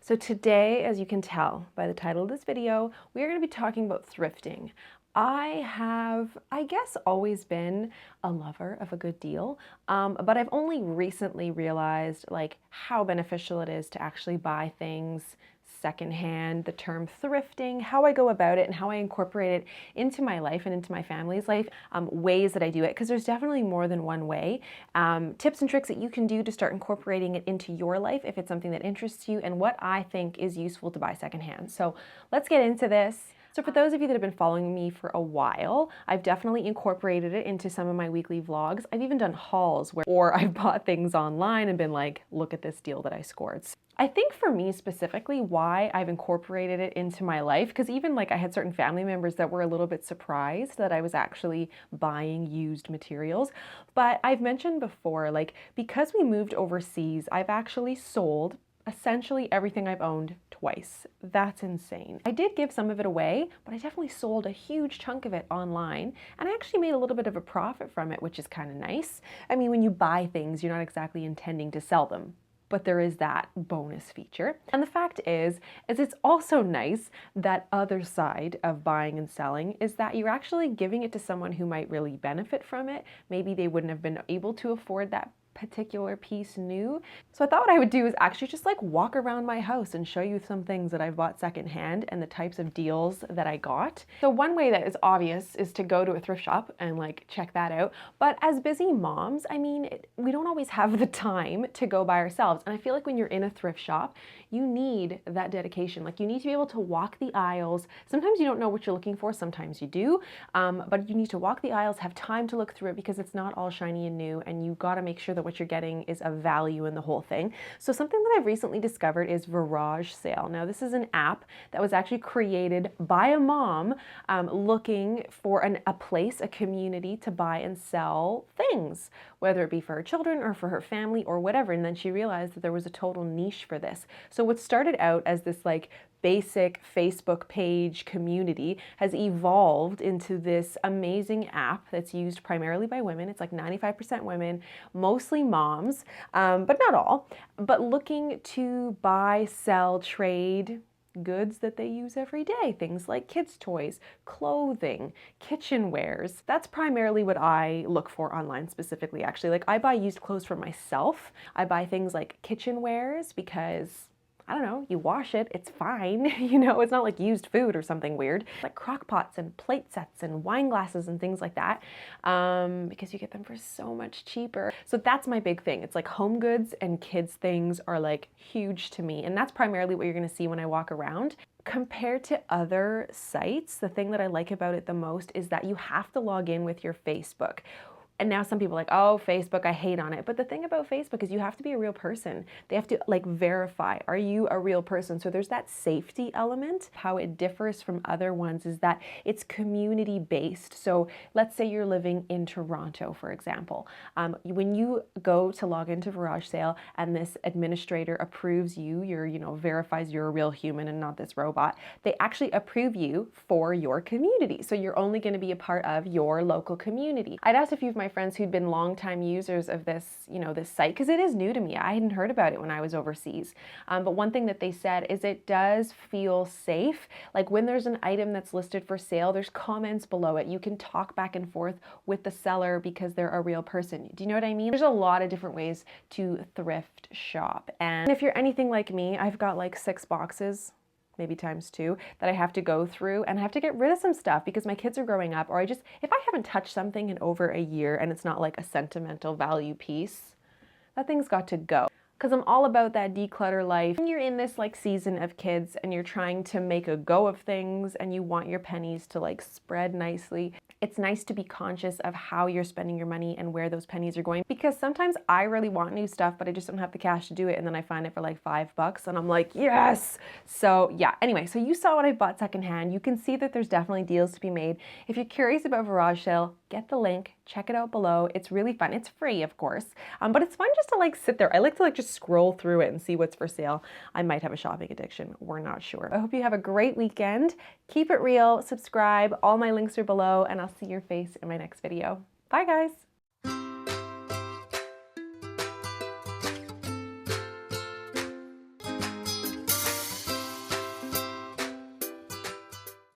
So today, as you can tell by the title of this video, we are going to be talking about thrifting. I have, I guess, always been a lover of a good deal, but I've only recently realized like how beneficial it is to actually buy things secondhand, the term thrifting, how I go about it and how I incorporate it into my life and into my family's life, ways that I do it, because there's definitely more than one way. Tips and tricks that you can do to start incorporating it into your life if it's something that interests you, and what I think is useful to buy secondhand. So let's get into this. So for those of you that have been following me for a while, I've definitely incorporated it into some of my weekly vlogs. I've even done hauls or I've bought things online and been like, look at this deal that I scored. I think for me specifically, why I've incorporated it into my life, because even like I had certain family members that were a little bit surprised that I was actually buying used materials. But I've mentioned before, like because we moved overseas, I've actually sold essentially everything I've owned twice. That's insane. I did give some of it away, but I definitely sold a huge chunk of it online, and I actually made a little bit of a profit from it, which is kind of nice. I mean, when you buy things, you're not exactly intending to sell them, but there is that bonus feature. And the fact is it's also nice, that other side of buying and selling, is that you're actually giving it to someone who might really benefit from it. Maybe they wouldn't have been able to afford that particular piece new. So I thought what I would do is actually just like walk around my house and show you some things that I've bought secondhand and the types of deals that I got. So one way that is obvious is to go to a thrift shop and like check that out. But as busy moms, I mean, we don't always have the time to go by ourselves. And I feel like when you're in a thrift shop, you need that dedication. Like you need to be able to walk the aisles. Sometimes you don't know what you're looking for, sometimes you do, but you need to walk the aisles, have time to look through it, because it's not all shiny and new, and you got to make sure that what you're getting is of value in the whole thing. So something that I've recently discovered is VarageSale. Now this is an app that was actually created by a mom looking for a place, a community to buy and sell things, whether it be for her children or for her family or whatever. And then she realized that there was a total niche for this. So what started out as this like basic Facebook page community has evolved into this amazing app that's used primarily by women. It's like 95% women, mostly moms, but not all, but looking to buy, sell, trade goods that they use every day. Things like kids' toys, clothing, kitchenwares. That's primarily what I look for online specifically, actually. Like I buy used clothes for myself. I buy things like kitchenwares because I don't know, you wash it, it's fine. You know, it's not like used food or something weird. Like crock pots and plate sets and wine glasses and things like that, because you get them for so much cheaper. So that's my big thing. It's like home goods and kids things are like huge to me. And that's primarily what you're gonna see when I walk around. Compared to other sites, the thing that I like about it the most is that you have to log in with your Facebook. And now some people are like, oh, Facebook, I hate on it. But the thing about Facebook is you have to be a real person. They have to like verify, are you a real person? So there's that safety element. How it differs from other ones is that it's community based. So let's say you're living in Toronto, for example. When you go to log into VarageSale and this administrator approves you, verifies you're a real human and not this robot, they actually approve you for your community. So you're only going to be a part of your local community. I'd asked a few of my friends who'd been longtime users of this, this site, because it is new to me. I hadn't heard about it when I was overseas. But one thing that they said is it does feel safe. Like when there's an item that's listed for sale, there's comments below it. You can talk back and forth with the seller because they're a real person. Do you know what I mean? There's a lot of different ways to thrift shop. And if you're anything like me, I've got like 6 boxes, maybe times 2, that I have to go through, and I have to get rid of some stuff because my kids are growing up, or if I haven't touched something in over a year and it's not like a sentimental value piece, that thing's got to go. Because I'm all about that declutter life. When you're in this like season of kids and you're trying to make a go of things and you want your pennies to like spread nicely, it's nice to be conscious of how you're spending your money and where those pennies are going. Because sometimes I really want new stuff, but I just don't have the cash to do it. And then I find it for like $5 and I'm like, yes. So yeah, anyway, so you saw what I bought secondhand. You can see that there's definitely deals to be made. If you're curious about VarageSale, get the link, check it out below. It's really fun. It's free, of course, but it's fun just to like sit there. I like to like just scroll through it and see what's for sale. I might have a shopping addiction. We're not sure. I hope you have a great weekend. Keep it real, subscribe. All my links are below, and I'll see your face in my next video. Bye, guys.